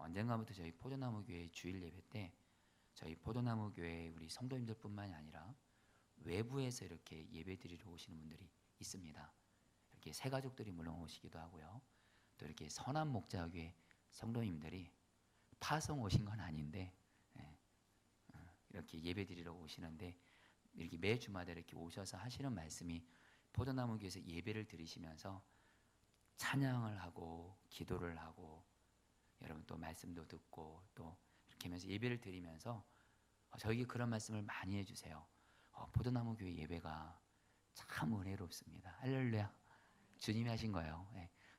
언젠가부터 저희 포도나무 교회 주일 예배 때 저희 포도나무 교회 우리 성도님들뿐만이 아니라 외부에서 이렇게 예배 드리러 오시는 분들이 있습니다. 이렇게 새 가족들이 물론 오시기도 하고요. 또 이렇게 선한 목자교회 성도님들이 파송 오신 건 아닌데 이렇게 예배 드리러 오시는데 이렇게 매 주마다 이렇게 오셔서 하시는 말씀이 포도나무 교회에서 예배를 드리시면서 찬양을 하고 기도를 하고 여러분 또 말씀도 듣고 또 이렇게 하면서 예배를 드리면서 저에게 그런 말씀을 많이 해주세요. 포도나무 교회 예배가 참 은혜롭습니다. 할렐루야. 주님이 하신 거예요.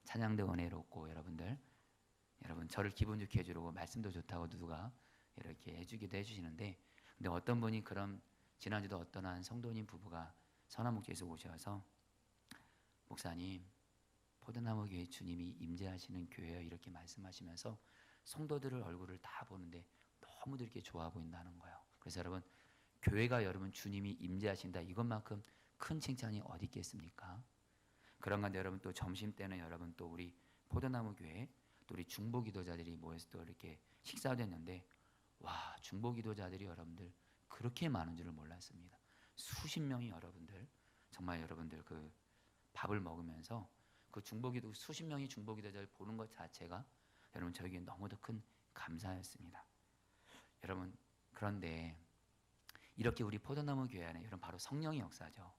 찬양도 은혜롭고 여러분 저를 기분 좋게 해주려고 말씀도 좋다고 누가 이렇게 해주기도 해주시는데, 근데 어떤 분이 그런 지난주도 어떤 한 성도님 부부가 선한목교에서 오셔서 목사님 포도나무 교회 주님이 임재하시는 교회요 이렇게 말씀하시면서 성도들을 얼굴을 다 보는데 너무도 이렇게 좋아 보인다는 거예요. 그래서 여러분 교회가 여러분 주님이 임재하신다 이것만큼 큰 칭찬이 어디 있겠습니까? 그런 가운데 여러분 또 점심 때는 여러분 또 우리 포도나무 교회 또 우리 중보 기도자들이 모여서 또 이렇게 식사도 했는데 와 중보 기도자들이 여러분들 그렇게 많은 줄을 몰랐습니다. 수십 명이 여러분들 정말 여러분들 그 밥을 먹으면서 그 중보기도 수십 명이 중보기도자를 보는 것 자체가 여러분 저에게 너무도 큰 감사였습니다. 여러분 그런데 이렇게 우리 포도나무 교회 안에 여러분 바로 성령의 역사죠.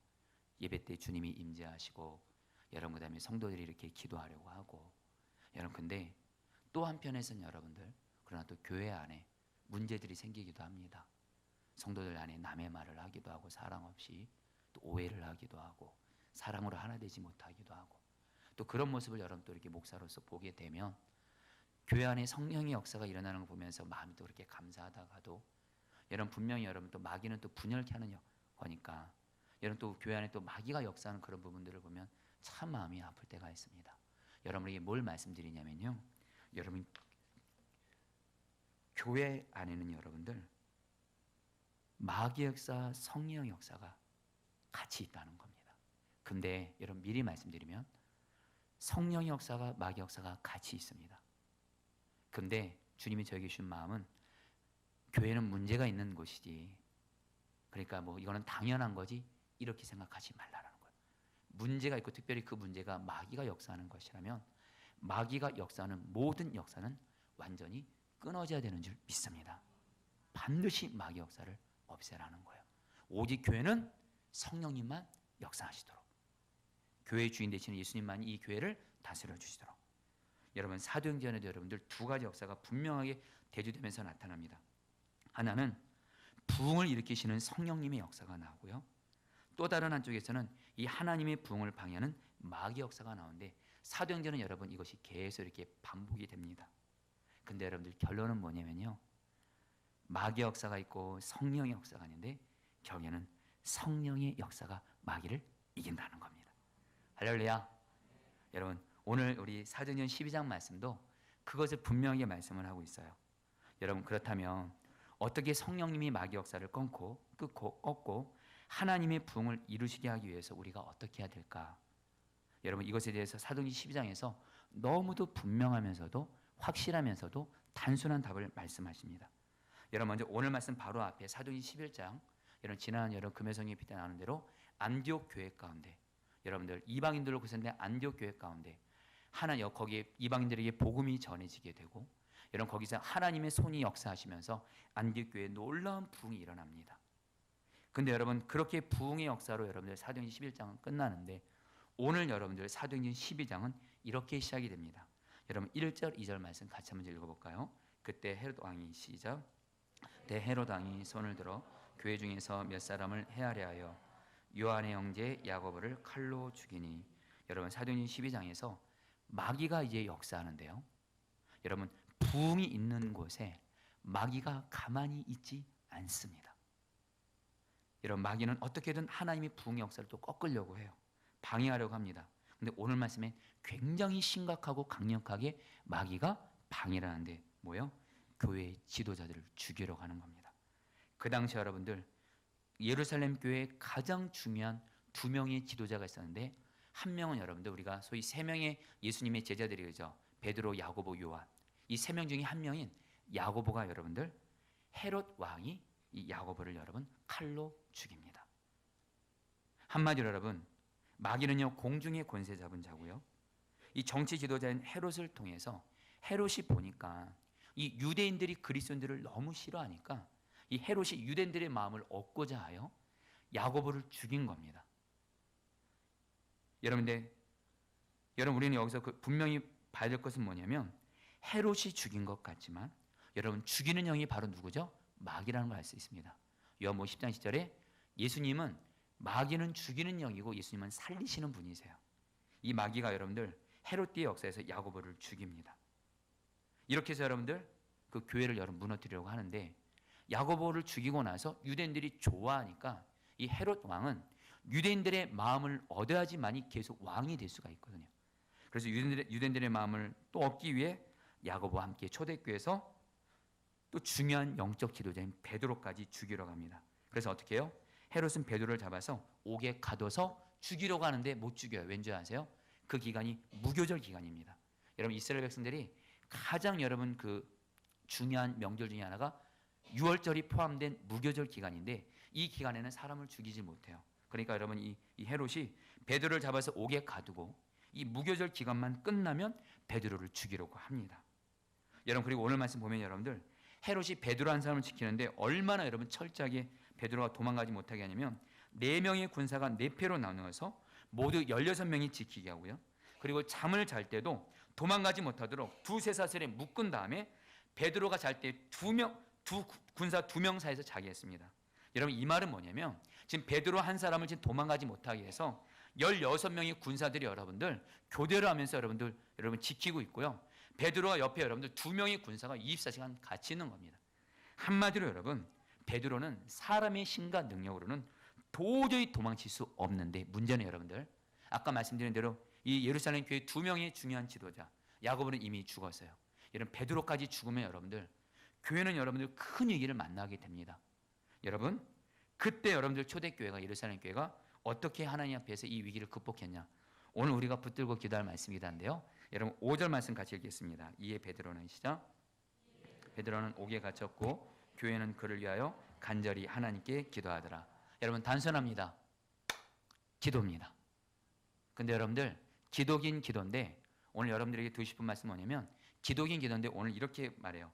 예배 때 주님이 임재하시고 여러분 그다음에 성도들이 이렇게 기도하려고 하고 여러분 근데 또 한편에서는 여러분들 그러나 또 교회 안에 문제들이 생기기도 합니다. 성도들 안에 남의 말을 하기도 하고 사랑 없이 또 오해를 하기도 하고 사랑으로 하나 되지 못하기도 하고 또 그런 모습을 여러분 또 이렇게 목사로서 보게 되면 교회 안에 성령의 역사가 일어나는 걸 보면서 마음이 또 그렇게 감사하다가도 여러분 분명히 여러분 또 마귀는 또 분열케 하는 거니까 여러분 또 교회 안에 또 마귀가 역사하는 그런 부분들을 보면 참 마음이 아플 때가 있습니다. 여러분에게 뭘 말씀드리냐면요, 여러분 교회 안에는 여러분들 마귀 역사, 성령 역사가 같이 있다는 겁니다. 근데 여러분 미리 말씀드리면 성령의 역사가 마귀 역사가 같이 있습니다. 근데 주님이 저에게 주신 마음은 교회는 문제가 있는 곳이지 그러니까 뭐 이거는 당연한 거지 이렇게 생각하지 말라는 거예요. 문제가 있고 특별히 그 문제가 마귀가 역사하는 것이라면 마귀가 역사하는 모든 역사는 완전히 끊어져야 되는 줄 믿습니다. 반드시 마귀 역사를 없애라는 거예요. 오직 교회는 성령님만 역사하시도록 교회의 주인 되시는 예수님만이 이 교회를 다스려 주시도록 여러분 사도행전에도 여러분들 두 가지 역사가 분명하게 대조되면서 나타납니다. 하나는 부흥을 일으키시는 성령님의 역사가 나오고요. 또 다른 한쪽에서는 이 하나님의 부흥을 방해하는 마귀 역사가 나오는데 사도행전은 여러분 이것이 계속 이렇게 반복이 됩니다. 근데 여러분들 결론은 뭐냐면요, 마귀 역사가 있고 성령의 역사가 있는데 결국에는 성령의 역사가 마귀를 이긴다는 겁니다. 할렐루야. 여러분 오늘 우리 사도행전 12장 말씀도 그것을 분명하게 말씀을 하고 있어요. 여러분 그렇다면 어떻게 성령님이 마귀 역사를 꺾고 하나님의 부흥을 이루시게 하기 위해서 우리가 어떻게 해야 될까? 여러분 이것에 대해서 사도행전 12장에서 너무도 분명하면서도 확실하면서도 단순한 답을 말씀하십니다. 여러분 먼저 오늘 말씀 바로 앞에 사도행전 11장 여러분 지난 여러분 금요성에 비때 나오는 대로 안디옥 교회 가운데 여러분들 이방인들로 구성된 안디옥 교회 가운데 거기에 이방인들에게 복음이 전해지게 되고 여러분 거기서 하나님의 손이 역사하시면서 안디옥 교회에 놀라운 부흥이 일어납니다. 근데 여러분 그렇게 부흥의 역사로 여러분들 사도행전 11장은 끝나는데 오늘 여러분들 사도행전 12장은 이렇게 시작이 됩니다. 여러분 1절 2절 말씀 같이 한번 읽어볼까요? 그때 헤롯 왕이 시작 때 헤롯 왕이 손을 들어 교회 중에서 몇 사람을 해하려 하여 요한의 형제 야고보를 칼로 죽이니 여러분 사도행전 12장에서 마귀가 이제 역사하는데요. 여러분 부흥이 있는 곳에 마귀가 가만히 있지 않습니다. 여러분 마귀는 어떻게든 하나님의 부흥의 역사를 또 꺾으려고 해요. 방해하려고 합니다. 근데 오늘 말씀에 굉장히 심각하고 강력하게 마귀가 방해를 하는데 뭐예요? 교회의 지도자들을 죽이려고 하는 겁니다. 그 당시 여러분들 예루살렘 교회에 가장 중요한 두 명의 지도자가 있었는데 한 명은 여러분들 우리가 소위 세 명의 예수님의 제자들이죠. 베드로, 야고보, 요한. 이 세 명 중에 한 명인 야고보가 여러분들 헤롯 왕이 이 야고보를 여러분 칼로 죽입니다. 한마디로 여러분 마귀는요 공중의 권세 잡은 자고요. 이 정치 지도자인 헤롯을 통해서 헤롯이 보니까 이 유대인들이 그리스도인들을 너무 싫어하니까 이 헤롯이 유대인들의 마음을 얻고자 하여 야고보를 죽인 겁니다. 여러분 우리는 여기서 분명히 봐야 될 것은 뭐냐면 헤롯이 죽인 것 같지만 여러분 죽이는 영이 바로 누구죠? 마귀라는 걸 알 수 있습니다. 요한복음 10장 10절에 예수님은 마귀는 죽이는 영이고 예수님은 살리시는 분이세요. 이 마귀가 여러분들 헤롯의 역사에서 야고보를 죽입니다. 이렇게 해서 여러분들 그 교회를 여러분 무너뜨리려고 하는데 야고보를 죽이고 나서 유대인들이 좋아하니까 이 헤롯 왕은 유대인들의 마음을 얻어야지만이 계속 왕이 될 수가 있거든요. 그래서 유대인들의 마음을 또 얻기 위해 야고보와 함께 초대교회에서 또 중요한 영적 지도자인 베드로까지 죽이러 갑니다. 그래서 어떻게 해요? 헤롯은 베드로를 잡아서 옥에 가둬서 죽이려고 하는데 못 죽여요. 왠지 아세요? 그 기간이 무교절 기간입니다. 여러분 이스라엘 백성들이 가장 여러분 그 중요한 명절 중에 하나가 6월절이 포함된 무교절 기간인데 이 기간에는 사람을 죽이지 못해요. 그러니까 여러분 이 헤롯이 베드로를 잡아서 옥에 가두고 이 무교절 기간만 끝나면 베드로를 죽이려고 합니다. 여러분 그리고 오늘 말씀 보면 여러분들 헤롯이 베드로 한 사람을 지키는데 얼마나 여러분 철저하게 베드로가 도망가지 못하게 하냐면 4명의 군사가 4패로 나누어서 모두 16명이 지키게 하고요. 그리고 잠을 잘 때도 도망가지 못하도록 두세 사슬에 묶은 다음에 베드로가 잘 때 군사 2명 사이에서 자게 했습니다. 여러분 이 말은 뭐냐면 지금 베드로 한 사람을 지금 도망가지 못하게 해서 16명의 군사들이 여러분들 교대를 하면서 여러분 지키고 있고요. 베드로와 옆에 여러분들 2명의 군사가 24시간 같이 있는 겁니다. 한마디로 여러분 베드로는 사람의 신과 능력으로는 도저히 도망칠 수 없는데 문제는 여러분들 아까 말씀드린 대로 이 예루살렘 교회 2명의 중요한 지도자 야고보는 이미 죽었어요. 여러분 베드로까지 죽으면 여러분들 교회는 여러분들 큰 위기를 만나게 됩니다. 여러분 그때 여러분들 초대교회가 예루살렘 교회가 어떻게 하나님 앞에서 이 위기를 극복했냐 오늘 우리가 붙들고 기도할 말씀이다인데요. 여러분 5절 말씀 같이 읽겠습니다. 이에 베드로는 시작. 베드로는 옥에 갇혔고 교회는 그를 위하여 간절히 하나님께 기도하더라. 여러분 단순합니다. 기도입니다. 근데 여러분들 기도긴 기도인데 오늘 여러분들에게 드리고 싶은 말씀은 뭐냐면 기도긴 기도인데 오늘 이렇게 말해요.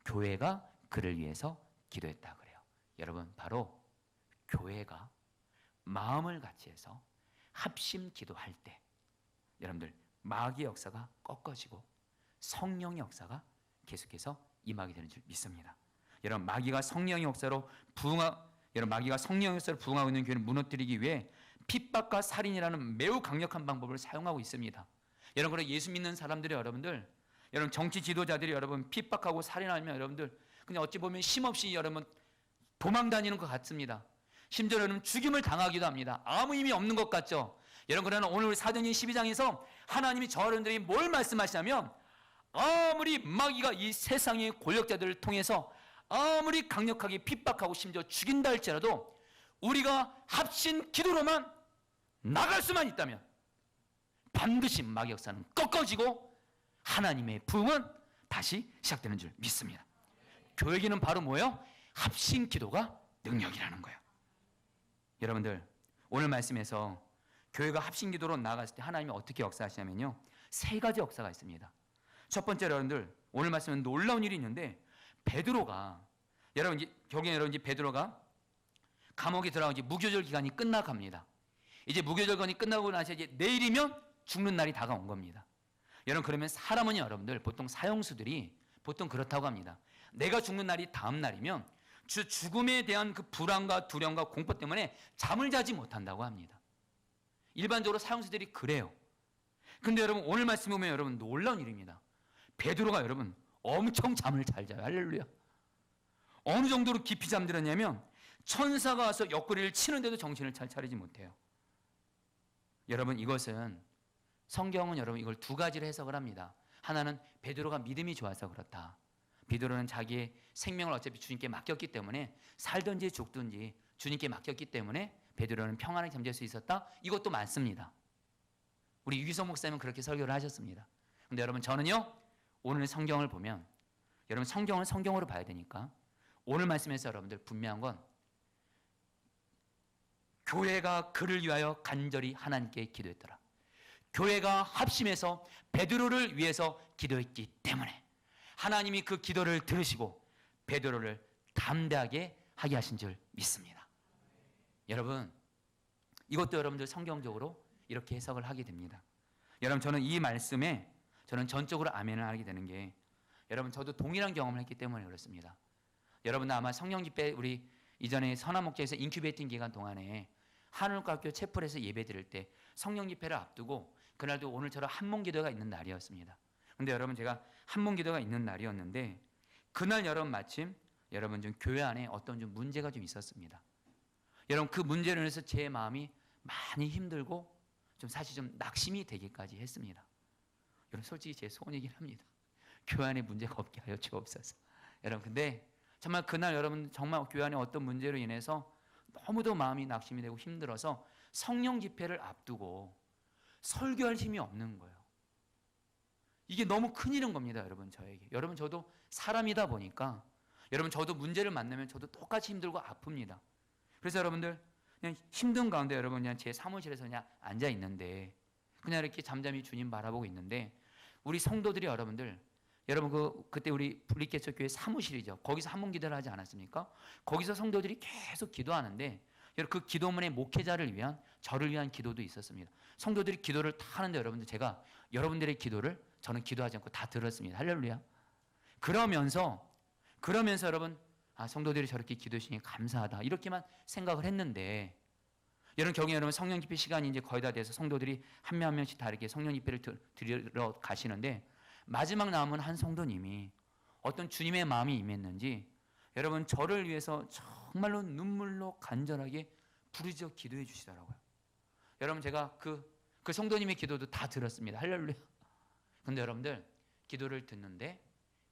교회가 그를 위해서 기도했다 그래요. 여러분 바로 교회가 마음을 같이 해서 합심 기도할 때 여러분들 마귀의 역사가 꺾어지고 성령의 역사가 계속해서 임하게 되는 줄 믿습니다. 여러분 마귀가 성령의 역사로 부흥하고 있는 교회를 무너뜨리기 위해 핍박과 살인이라는 매우 강력한 방법을 사용하고 있습니다. 여러분 그래 예수 믿는 사람들이 여러분 정치 지도자들이 여러분 핍박하고 살인하면 여러분들 그냥 어찌 보면 힘없이 여러분 도망 다니는 것 같습니다. 심지어 여러분 죽임을 당하기도 합니다. 아무 의미 없는 것 같죠? 여러분 그러나 오늘 사도행전 12장에서 하나님이 저 여러분들이 뭘 말씀하시냐면 아무리 마귀가 이 세상의 권력자들을 통해서 아무리 강력하게 핍박하고 심지어 죽인다 할지라도 우리가 합신 기도로만 나갈 수만 있다면 반드시 마귀 역사는 꺾어지고 하나님의 부흥은 다시 시작되는 줄 믿습니다. 교회기는 바로 뭐예요? 합신 기도가 능력이라는 거예요. 여러분들 오늘 말씀에서 교회가 합신 기도로 나아갔을 때 하나님이 어떻게 역사하시냐면요 3가지 역사가 있습니다. 첫 번째로 여러분들 오늘 말씀은 놀라운 일이 있는데 베드로가 여러분 베드로가 감옥에 들어가고 이제 무교절 기간이 끝나갑니다. 이제 무교절 기간이 끝나고 나서 이제 내일이면 죽는 날이 다가온 겁니다. 여러분 그러면 사람은 여러분들 보통 사형수들이 보통 그렇다고 합니다. 내가 죽는 날이 다음 날이면 죽음에 대한 그 불안과 두려움과 공포 때문에 잠을 자지 못한다고 합니다. 일반적으로 사형수들이 그래요. 근데 여러분 오늘 말씀 보면 여러분 놀라운 일입니다. 베드로가 여러분 엄청 잠을 잘 자요. 할렐루야. 어느 정도로 깊이 잠들었냐면 천사가 와서 옆구리를 치는데도 정신을 잘 차리지 못해요. 여러분 이것은 성경은 여러분 이걸 2가지로 해석을 합니다. 하나는 베드로가 믿음이 좋아서 그렇다. 베드로는 자기의 생명을 어차피 주님께 맡겼기 때문에 살든지 죽든지 주님께 맡겼기 때문에 베드로는 평안하게 잠들 수 있었다. 이것도 맞습니다. 우리 유기성 목사님은 그렇게 설교를 하셨습니다. 근데 여러분 저는요 오늘 성경을 보면 여러분 성경을 성경으로 봐야 되니까 오늘 말씀에서 여러분들 분명한 건 교회가 그를 위하여 간절히 하나님께 기도했더라. 교회가 합심해서 베드로를 위해서 기도했기 때문에 하나님이 그 기도를 들으시고 베드로를 담대하게 하게 하신 줄 믿습니다. 여러분 이것도 여러분들 성경적으로 이렇게 해석을 하게 됩니다. 여러분 저는 이 말씀에 저는 전적으로 아멘을 하게 되는 게 여러분 저도 동일한 경험을 했기 때문에 그렇습니다. 여러분 아마 성령 집회 우리 이전에 선한 목장에서 인큐베이팅 기간 동안에 한울학교 채플에서 예배 드릴 때 성령 집회를 앞두고 그날도 오늘처럼 한문 기도가 있는 날이었습니다. 근데 여러분 제가 한문 기도가 있는 날이었는데 그날 여러분 마침 여러분 좀 교회 안에 어떤 좀 문제가 좀 있었습니다. 여러분 그 문제로 인해서 제 마음이 많이 힘들고 좀 사실 좀 낙심이 되기까지 했습니다. 여러분 솔직히 제 소원이긴 합니다. 교회 안에 문제가 없게 하여 주옵소서. 여러분 근데 정말 그날 여러분 정말 교회 안에 어떤 문제로 인해서 너무도 마음이 낙심이 되고 힘들어서 성령 집회를 앞두고 설교할 힘이 없는 거예요. 이게 너무 큰일인 겁니다, 여러분 저에게. 여러분 저도 사람이다 보니까 여러분 저도 문제를 만나면 저도 똑같이 힘들고 아픕니다. 그래서 여러분들 그냥 힘든 가운데 여러분 그냥 제 사무실에서 그냥 앉아 있는데 그냥 이렇게 잠잠히 주님 바라보고 있는데 우리 성도들이 여러분들 여러분 그때 우리 분리개척 교회 사무실이죠. 거기서 한문 기도를 하지 않았습니까? 거기서 성도들이 계속 기도하는데 그 기도문의 목회자를 위한 저를 위한 기도도 있었습니다. 성도들이 기도를 다 하는데 여러분들 제가 여러분들의 기도를 저는 기도하지 않고 다 들었습니다. 할렐루야. 그러면서 여러분 성도들이 저렇게 기도해 주시니 감사하다 이렇게만 생각을 했는데 여러분 경에 여러분 성령 집회 시간이 이제 거의 다 돼서 성도들이 한 명 한 명씩 다 이렇게 성령 집회를 드리러 가시는데 마지막 남은 한 성도님이 어떤 주님의 마음이 임했는지 여러분 저를 위해서 정말로 눈물로 간절하게 부르짖어 기도해 주시더라고요. 여러분 제가 그 성도님의 기도도 다 들었습니다. 할렐루야. 근데 여러분들 기도를 듣는데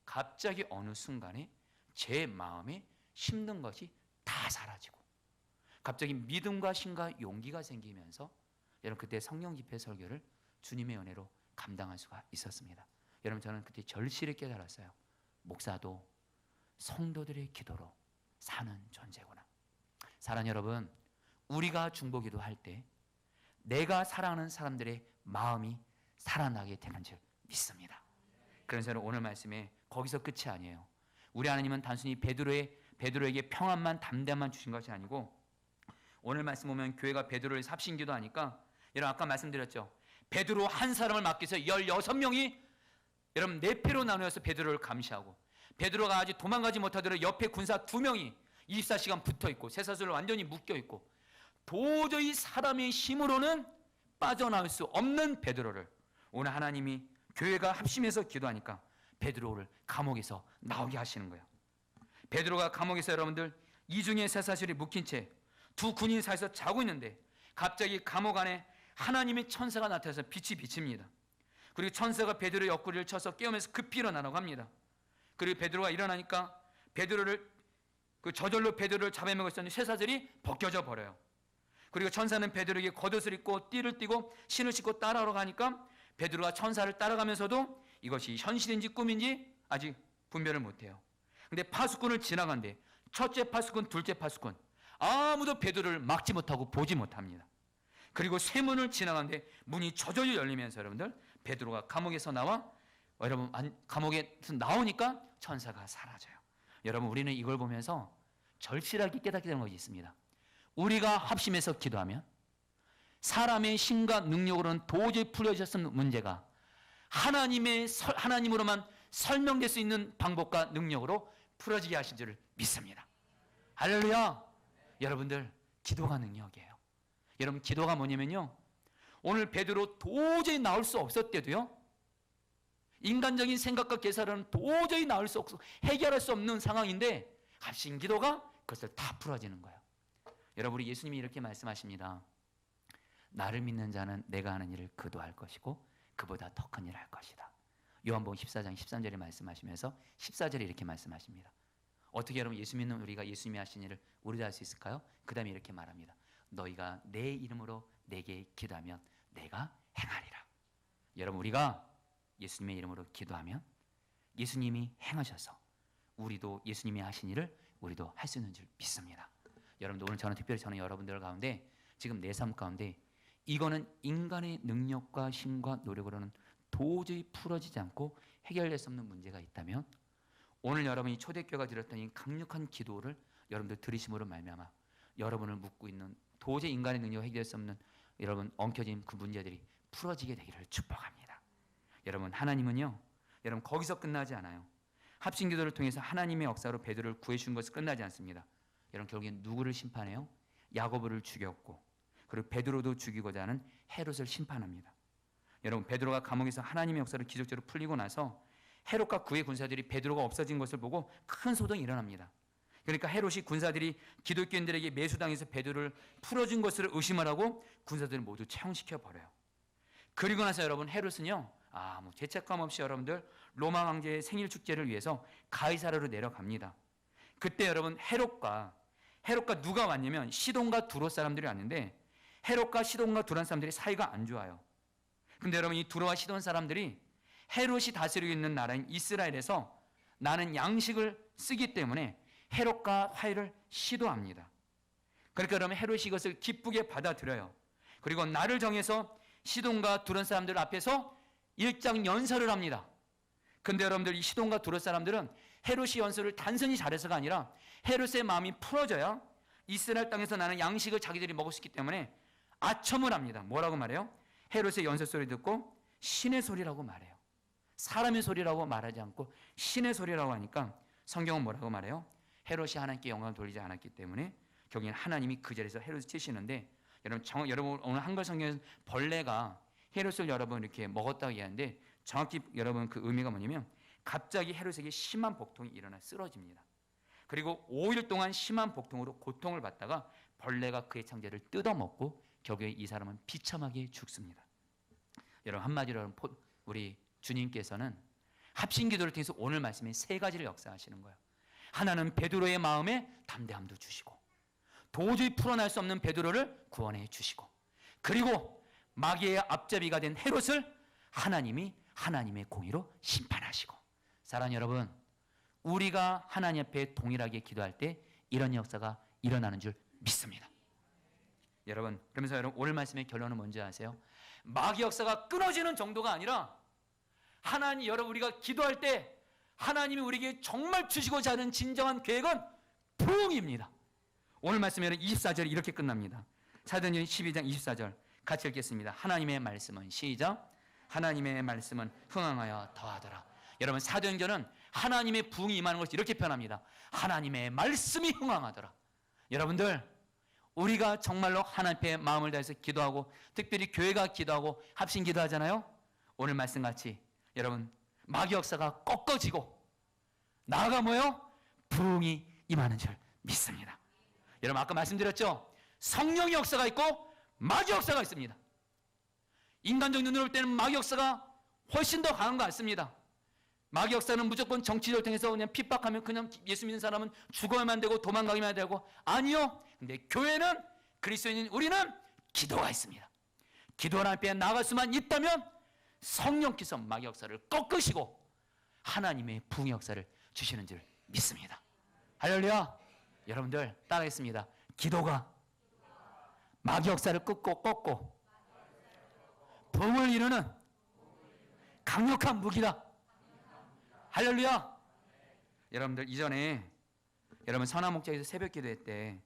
갑자기 어느 순간에 제 마음에 힘든 것이 다 사라지고 갑자기 믿음과 힘과 용기가 생기면서 여러분 그때 성령 집회 설교를 주님의 은혜로 감당할 수가 있었습니다. 여러분 저는 그때 절실히 깨달았어요. 목사도 성도들의 기도로 사는 존재구나. 사랑하는 여러분, 우리가 중보기도 할 때 내가 사랑하는 사람들의 마음이 살아나게 되는 줄 믿습니다. 그래서 저는 오늘 말씀에 거기서 끝이 아니에요. 우리 하나님은 단순히 베드로에게 평안만 담대함만 주신 것이 아니고 오늘 말씀 보면 교회가 베드로를 합심기도 하니까 여러분 아까 말씀드렸죠. 베드로 한 사람을 맡겨서 16명이 여러분 네 패로 나누어서 베드로를 감시하고 베드로가 아직 도망가지 못하도록 옆에 군사 2명이 24시간 붙어있고 쇠사슬로 완전히 묶여있고 도저히 사람의 힘으로는 빠져나올 수 없는 베드로를 오늘 하나님이 교회가 합심해서 기도하니까 베드로를 감옥에서 나오게 하시는 거예요. 베드로가 감옥에서 여러분들 이중의 쇠사슬이 묶인 채 두 군인 사이에서 자고 있는데 갑자기 감옥 안에 하나님의 천사가 나타나서 빛이 비칩니다. 그리고 천사가 베드로의 옆구리를 쳐서 깨우면서 급히 일어나라고 합니다. 그리고 베드로가 일어나니까 베드로를 저절로 베드로를 잡아먹을 수 있는 쇠사슬이 벗겨져 버려요. 그리고 천사는 베드로에게 겉옷을 입고 띠를 띠고 신을 신고 따라오러 가니까 베드로가 천사를 따라가면서도 이것이 현실인지 꿈인지 아직 분별을 못해요. 근데 파수꾼을 지나간대. 첫째 파수꾼, 둘째 파수꾼 아무도 베드로를 막지 못하고 보지 못합니다. 그리고 세 문을 지나가는데 문이 저절로 열리면서 여러분들 베드로가 감옥에서 나와 여러분 감옥에서 나오니까 천사가 사라져요. 여러분 우리는 이걸 보면서 절실하게 깨닫게 되는 것이 있습니다. 우리가 합심해서 기도하면 사람의 힘과 능력으로는 도저히 풀어질 수 없는 문제가 하나님으로만 설명될 수 있는 방법과 능력으로 풀어지게 하신 줄을 믿습니다. 할렐루야. 여러분들 기도가 능력이에요. 여러분 기도가 뭐냐면요 오늘 베드로 도저히 나올 수 없었대도요 인간적인 생각과 계산은 도저히 나올 수 없고 해결할 수 없는 상황인데 합심 기도가 그것을 다 풀어지는 거예요. 여러분 우리 예수님이 이렇게 말씀하십니다. 나를 믿는 자는 내가 하는 일을 그도 할 것이고 그보다 더 큰 일을 할 것이다. 요한복음 14장 13절에 말씀하시면서 14절에 이렇게 말씀하십니다. 어떻게 여러분 예수 믿는 우리가 예수님이 하신 일을 우리도 할 수 있을까요? 그 다음에 이렇게 말합니다. 너희가 내 이름으로 내게 기도하면 내가 행하리라. 여러분 우리가 예수님의 이름으로 기도하면 예수님이 행하셔서 우리도 예수님이 하신 일을 우리도 할 수 있는 줄 믿습니다. 여러분들 오늘 특별히 저는 여러분들 가운데 지금 내 삶 가운데 이거는 인간의 능력과 힘과 노력으로는 도저히 풀어지지 않고 해결될 수 없는 문제가 있다면 오늘 여러분이 초대교회가 드렸던 이 강력한 기도를 여러분들 들으심으로 말미암아 여러분을 묻고 있는 도저히 인간의 능력으로 해결될 수 없는 여러분 엉켜진 그 문제들이 풀어지게 되기를 축복합니다. 여러분 하나님은요, 여러분 거기서 끝나지 않아요. 합심기도를 통해서 하나님의 역사로 베드로를 구해준 것은 끝나지 않습니다. 여러분 결국엔 누구를 심판해요? 야고보를 죽였고 그리고 베드로도 죽이고자 하는 헤롯을 심판합니다. 여러분 베드로가 감옥에서 하나님의 역사를 기적적으로 풀리고 나서 헤롯과 그의 군사들이 베드로가 없어진 것을 보고 큰 소동이 일어납니다. 그러니까 헤롯이 군사들이 기독교인들에게 매수당해서 베드로를 풀어준 것을 의심을 하고 군사들을 모두 채용시켜 버려요. 그리고 나서 여러분 헤롯은요, 뭐 죄책감 없이 여러분들 로마 황제의 생일 축제를 위해서 가이사르로 내려갑니다. 그때 여러분 헤롯과 누가 왔냐면 시돈과 두로 사람들이 왔는데 헤롯과 시돈과 두란 사람들이 사이가 안 좋아요. 근데 여러분 이 두로와 시돈 사람들이 헤롯이 다스리고 있는 나라인 이스라엘에서 나는 양식을 쓰기 때문에 헤롯과 화해를 시도합니다. 그러니까 여러분 헤롯이 이것을 기쁘게 받아들여요. 그리고 날을 정해서 시돈과 두란 사람들 앞에서 일장 연설을 합니다. 근데 여러분들 이 시돈과 두로 사람들은 헤롯이 연설을 단순히 잘해서가 아니라 헤롯의 마음이 풀어져야 이스라엘 땅에서 나는 양식을 자기들이 먹을 수 있기 때문에 아첨을 합니다. 뭐라고 말해요? 헤롯의 연설 소리 듣고 신의 소리라고 말해요. 사람의 소리라고 말하지 않고 신의 소리라고 하니까 성경은 뭐라고 말해요? 헤롯이 하나님께 영광을 돌리지 않았기 때문에 결국엔 하나님이 그 자리에서 헤롯을 치시는데 여러분 오늘 한글 성경에서 벌레가 헤롯을 여러분 이렇게 먹었다고 얘기하는데 정확히 여러분 그 의미가 뭐냐면 갑자기 헤롯에게 심한 복통이 일어나 쓰러집니다. 그리고 5일 동안 심한 복통으로 고통을 받다가 벌레가 그의 창자를 뜯어먹고 결국에 이 사람은 비참하게 죽습니다. 여러분 한마디로 우리 주님께서는 합심기도를 통해서 오늘 말씀에 세 가지를 역사하시는 거예요. 하나는 베드로의 마음에 담대함도 주시고 도저히 풀어낼 수 없는 베드로를 구원해 주시고 그리고 마귀의 앞잡이가 된 헤롯을 하나님이 하나님의 공의로 심판하시고 사랑하는 여러분 우리가 하나님 앞에 동일하게 기도할 때 이런 역사가 일어나는 줄 믿습니다. 여러분 그러면서 여러분 오늘 말씀의 결론은 뭔지 아세요? 마귀 역사가 끊어지는 정도가 아니라 하나님 여러분 우리가 기도할 때 하나님이 우리에게 정말 주시고자 하는 진정한 계획은 부흥입니다. 오늘 말씀에 24절이 이렇게 끝납니다. 사도행전 12장 24절 같이 읽겠습니다. 하나님의 말씀은 시작. 하나님의 말씀은 흥황하여 더하더라. 여러분 사도행전은 하나님의 부흥이 임하는 것을 이렇게 표현합니다. 하나님의 말씀이 흥황하더라. 여러분들 우리가 정말로 하나님 앞에 마음을 다해서 기도하고 특별히 교회가 기도하고 합심 기도하잖아요. 오늘 말씀같이 여러분 마귀 역사가 꺾어지고 나아가 뭐예요? 부흥이 임하는 줄 믿습니다. 여러분 아까 말씀드렸죠? 성령의 역사가 있고 마귀 역사가 있습니다. 인간적 눈으로 볼 때는 마귀 역사가 훨씬 더 강한 것 같습니다. 마귀 역사는 무조건 정치를 통해서 그냥 핍박하면 그냥 예수 믿는 사람은 죽어야만 되고 도망가기만 되고 아니요. 근데 교회는 그리스도인인 우리는 기도가 있습니다. 기도 앞에 나아갈 수만 있다면 성령께서 마귀 역사를 꺾으시고 하나님의 부흥의 역사를 주시는 줄 믿습니다. 할렐루야. 여러분들 따라하겠습니다. 기도가 마귀 역사를 꺾고 부흥을 이루는 강력한 무기다. 할렐루야. 여러분들 이전에 여러분 선한 목장에서 새벽 기도회 때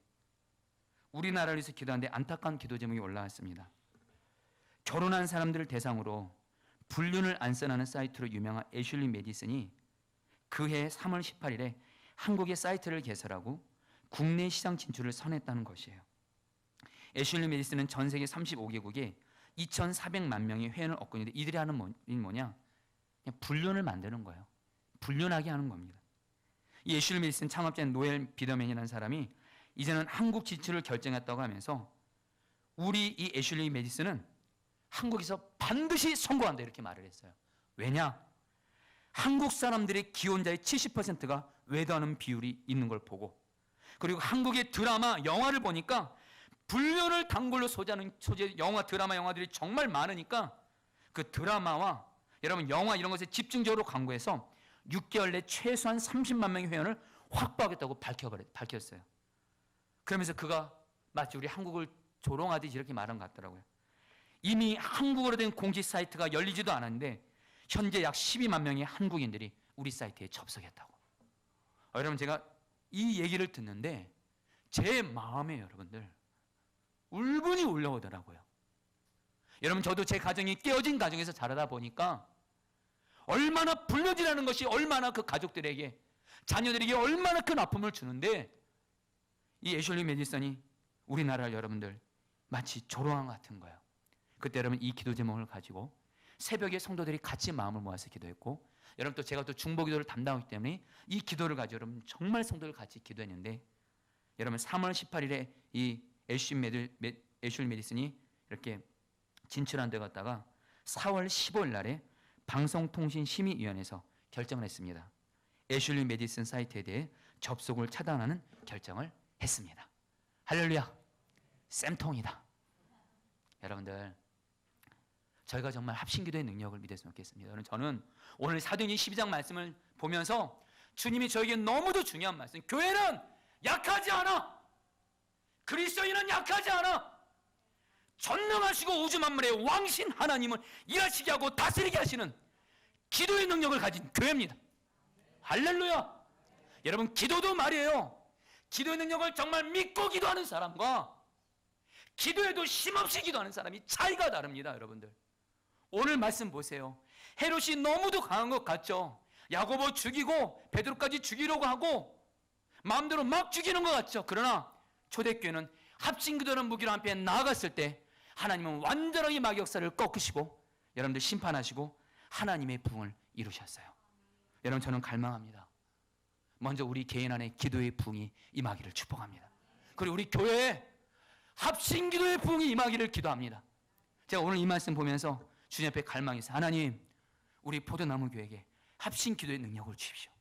우리나라를 위해서 기도하는데 안타까운 기도 제목이 올라왔습니다. 결혼한 사람들을 대상으로 불륜을 안선하는 사이트로 유명한 애슐리 메디슨이 그해 3월 18일에 한국의 사이트를 개설하고 국내 시장 진출을 선했다는 것이에요. 애슐리 메디슨은 전 세계 35개국에 2,400만 명의 회원을 얻고 있는데 이들이 하는 일이 뭐냐? 그냥 불륜을 만드는 거예요. 불륜하게 하는 겁니다. 이 애슐리 메디슨 창업자인 노엘 비더맨이라는 사람이 이제는 한국 진출을 결정했다고 하면서 우리 이 애슐리 메디슨은 한국에서 반드시 성공한다 이렇게 말을 했어요. 왜냐? 한국 사람들의 기혼자의 70%가 외도하는 비율이 있는 걸 보고 그리고 한국의 드라마, 영화를 보니까 불륜을 단골로 소재하는 영화, 드라마, 영화들이 정말 많으니까 그 드라마와 여러분 영화 이런 것에 집중적으로 광고해서 6개월 내 최소한 30만 명의 회원을 확보하겠다고 밝혔어요. 그러면서 그가 마치 우리 한국을 조롱하듯이 이렇게 말한 것 같더라고요. 이미 한국어로 된 공식 사이트가 열리지도 않았는데 현재 약 12만 명의 한국인들이 우리 사이트에 접속했다고. 여러분, 제가 이 얘기를 듣는데 제 마음에 여러분들 울분이 올라오더라고요. 여러분, 저도 제 가정이 깨어진 가정에서 자라다 보니까 얼마나 불륜이라는 것이 얼마나 그 가족들에게, 자녀들에게 얼마나 큰 아픔을 주는데, 이 애슐리 메디슨이 우리나라 여러분들 마치 조롱한 것 같은 거예요. 그때 여러분 이 기도 제목을 가지고 새벽에 성도들이 같이 마음을 모아서 기도했고, 여러분 또 제가 또 중보 기도를 담당하기 때문에 이 기도를 가지고 여러분 정말 성도들 같이 기도했는데, 여러분 3월 18일에 이 애슐리 메디슨이 이렇게 진출한 데 갔다가 4월 15일 날에 방송통신심의위원회에서 결정을 했습니다. 애슐리 메디슨 사이트에 대해 접속을 차단하는 결정을 했습니다. 할렐루야. 쌤통이다. 여러분들, 저희가 정말 합심기도의 능력을 믿었으면 좋겠습니다. 여러분, 저는 오늘 사도행전 12장 말씀을 보면서 주님이 저에게 너무도 중요한 말씀, 교회는 약하지 않아. 그리스도인은 약하지 않아. 전능하시고 우주 만물의 왕신 하나님을 일하시게 하고 다스리게 하시는 기도의 능력을 가진 교회입니다. 할렐루야. 여러분, 기도도 말이에요. 기도의 능력을 정말 믿고 기도하는 사람과 기도에도 힘없이 기도하는 사람이 차이가 다릅니다. 여러분들, 오늘 말씀 보세요. 헤롯이 너무도 강한 것 같죠. 야고보 죽이고 베드로까지 죽이려고 하고 마음대로 막 죽이는 것 같죠. 그러나 초대교회는 합심기도라는 무기로 한편 나아갔을 때 하나님은 완전하게 마귀 역사를 꺾으시고 여러분들 심판하시고 하나님의 부흥을 이루셨어요. 여러분, 저는 갈망합니다. 먼저 우리 개인 안에 기도의 부흥이 임하기를 축복합니다. 그리고 우리 교회에 합심기도의 부흥이 임하기를 기도합니다. 제가 오늘 이 말씀 보면서 주님 앞에 갈망이 있어요. 하나님, 우리 포도나무 교회에게 합심기도의 능력을 주십시오.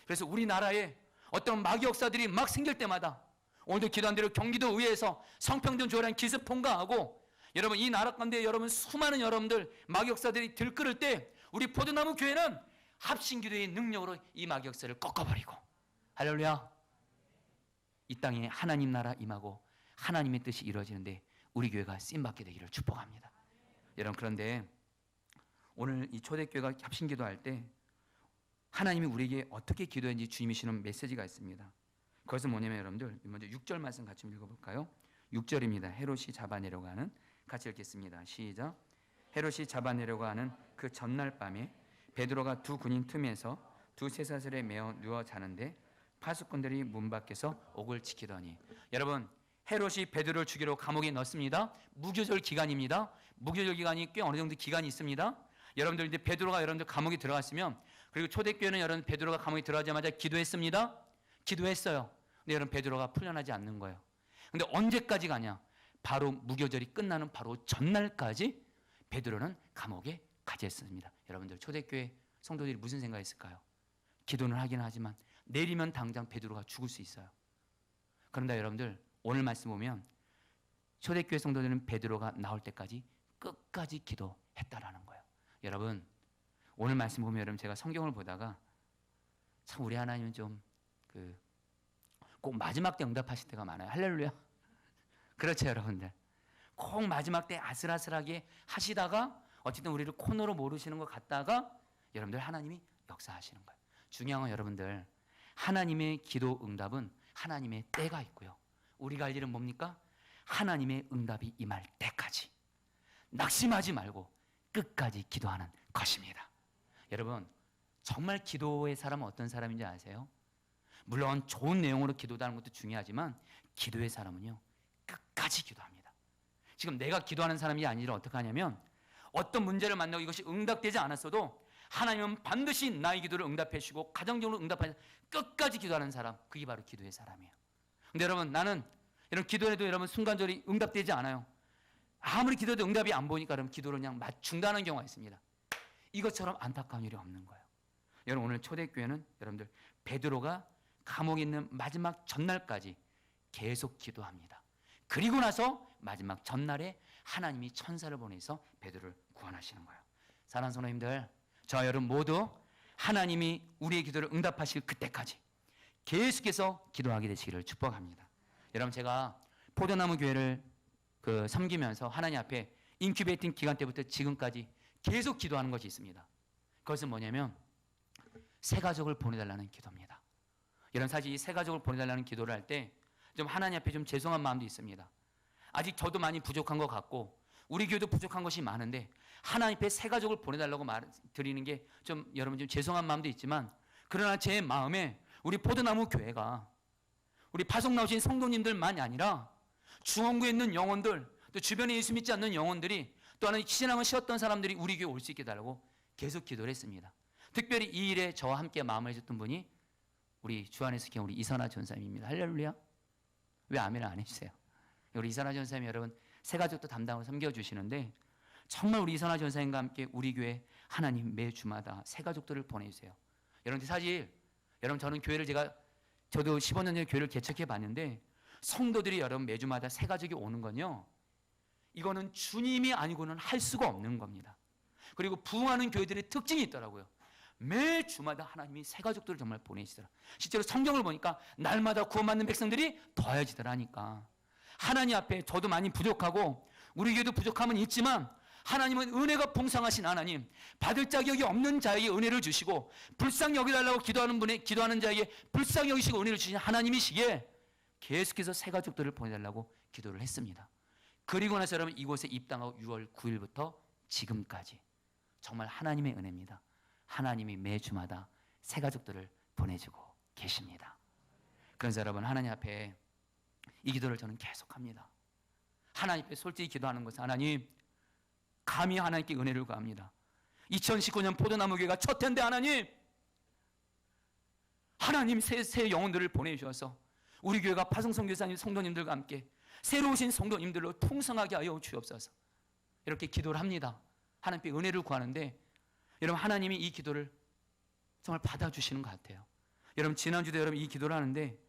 그래서 우리나라에 어떤 마귀 역사들이 막 생길 때마다, 오늘도 기도한 대로 경기도 의회에서 성평등 조례안 기습 통과하고, 여러분 이 나라 가운데 여러분 수많은 여러분들 마귀 역사들이 들끓을 때 우리 포도나무 교회는 합심기도의 능력으로 이 마귀 역사를 꺾어버리고, 할렐루야, 이 땅에 하나님 나라 임하고 하나님의 뜻이 이루어지는데 우리 교회가 쓰임받게 되기를 축복합니다. 여러분, 그런데 오늘 이 초대교회가 합심기도할 때 하나님이 우리에게 어떻게 기도했는지 주님이 주시는 메시지가 있습니다. 그것은 뭐냐면, 여러분들 먼저 6절 말씀 같이 읽어볼까요? 6절입니다. 헤롯이 잡아내려고 하는, 같이 읽겠습니다. 시작. 헤롯이 잡아내려고 하는 그 전날 밤에 베드로가 두 군인 틈에서 두 쇠사슬에 매어 누워 자는데 파수꾼들이 문 밖에서 옥을 지키더니. 여러분, 헤롯이 베드로를 죽이러 감옥에 넣습니다. 무교절 기간입니다. 무교절 기간이 꽤 어느 정도 기간이 있습니다. 여러분들 이제 베드로가 여러분들 감옥에 들어갔으면, 그리고 초대교회는 여러분 베드로가 감옥에 들어가자마자 기도했습니다. 기도했어요. 근데 여러분 베드로가 풀려나지 않는 거예요. 근데 언제까지 가냐? 바로 무교절이 끝나는 바로 전날까지 베드로는 감옥에 갇혔습니다. 여러분들, 초대교회 성도들이 무슨 생각했을까요? 기도는 하긴 하지만 내리면 당장 베드로가 죽을 수 있어요. 그런데 여러분들, 오늘 말씀 보면 초대교회 성도들은 베드로가 나올 때까지 끝까지 기도했다라는 거예요. 여러분, 오늘 말씀 보면 여러분, 제가 성경을 보다가 참 우리 하나님은 좀 꼭 마지막 때 응답하실 때가 많아요. 할렐루야. 그렇죠, 여러분들. 꼭 마지막 때 아슬아슬하게 하시다가 어쨌든 우리를 코너로 모르시는 것 같다가 여러분들 하나님이 역사하시는 거예요. 중요한 건 여러분들, 하나님의 기도 응답은 하나님의 때가 있고요. 우리가 할 일은 뭡니까? 하나님의 응답이 임할 때까지 낙심하지 말고 끝까지 기도하는 것입니다. 여러분, 정말 기도의 사람은 어떤 사람인지 아세요? 물론 좋은 내용으로 기도하는 것도 중요하지만 기도의 사람은요, 끝까지 기도합니다. 지금 내가 기도하는 사람이 아니라 어떻게 하냐면, 어떤 문제를 만나고 이것이 응답되지 않았어도 하나님은 반드시 나의 기도를 응답해 주시고 가정적으로 응답하셔서 끝까지 기도하는 사람, 그게 바로 기도의 사람이에요. 근데 여러분, 나는 이런 기도해도 여러분 순간적으로 응답되지 않아요. 아무리 기도해도 응답이 안 보니까 여러분 기도를 그냥 중단하는 경우가 있습니다. 이것처럼 안타까운 일이 없는 거예요. 여러분, 오늘 초대교회는 여러분들 베드로가 감옥에 있는 마지막 전날까지 계속 기도합니다. 그리고 나서 마지막 전날에 하나님이 천사를 보내서 베드로를 구원하시는 거예요. 사랑하는 성도님들, 저와 여러분 모두 하나님이 우리의 기도를 응답하실 그때까지 계속해서 기도하게 되시기를 축복합니다. 여러분, 제가 포도나무 교회를 섬기면서 하나님 앞에 인큐베이팅 기간 때부터 지금까지 계속 기도하는 것이 있습니다. 그것은 뭐냐면 새 가족을 보내달라는 기도입니다. 여러분, 사실 이 새 가족을 보내달라는 기도를 할 때 좀 하나님 앞에 좀 죄송한 마음도 있습니다. 아직 저도 많이 부족한 것 같고 우리 교회도 부족한 것이 많은데 하나님 앞에 새 가족을 보내달라고 드리는 게 좀 여러분 좀 죄송한 마음도 있지만, 그러나 제 마음에 우리 포도나무 교회가 우리 파송 나오신 성도님들만이 아니라 중원구에 있는 영혼들, 또 주변에 예수 믿지 않는 영혼들이, 또 하나님 신앙을 쉬었던 사람들이 우리 교회 올 수 있게 해달라고 계속 기도를 했습니다. 특별히 이 일에 저와 함께 마음을 해줬던 분이 우리 주 안에서 키운 우리 이선아 전사님입니다. 할렐루야. 왜 아멘을 안 해주세요? 우리 이선아 전사님, 여러분 새 가족도 담당으로 섬겨주시는데 정말 우리 이선아 전사님과 함께 우리 교회 하나님 매주마다 새 가족들을 보내주세요. 여러분, 사실 여러분 저는 교회를 저도 15년 전에 교회를 개척해 봤는데 성도들이 여러분 매주마다 새 가족이 오는 건요, 이거는 주님이 아니고는 할 수가 없는 겁니다. 그리고 부흥하는 교회들의 특징이 있더라고요. 매 주마다 하나님이 새 가족들을 정말 보내시더라. 실제로 성경을 보니까 날마다 구원받는 백성들이 더해지더라니까. 하나님 앞에 저도 많이 부족하고 우리 교회도 부족함은 있지만 하나님은 은혜가 풍성하신 하나님, 받을 자격이 없는 자에게 은혜를 주시고 불쌍히 여기달라고 기도하는 자에게 불쌍히 여기시고 은혜를 주신 하나님이시기에 계속해서 새 가족들을 보내달라고 기도를 했습니다. 그리고 나서 여러분 이곳에 입당하고 6월 9일부터 지금까지 정말 하나님의 은혜입니다. 하나님이 매주마다 새 가족들을 보내주고 계십니다. 그래서 여러분, 하나님 앞에 이 기도를 저는 계속합니다. 하나님 앞에 솔직히 기도하는 것은, 하나님 감히 하나님께 은혜를 구합니다. 2019년 포도나무 교회가 첫 해인데 하나님 새 영혼들을 보내주셔서 우리 교회가 파송선교사님 성도님들과 함께 새로 오신 성도님들로 풍성하게 하여 주옵소서. 이렇게 기도를 합니다. 하나님께 은혜를 구하는데 여러분, 하나님이 이 기도를 정말 받아주시는 것 같아요. 여러분, 지난주도 여러분 이 기도를 하는데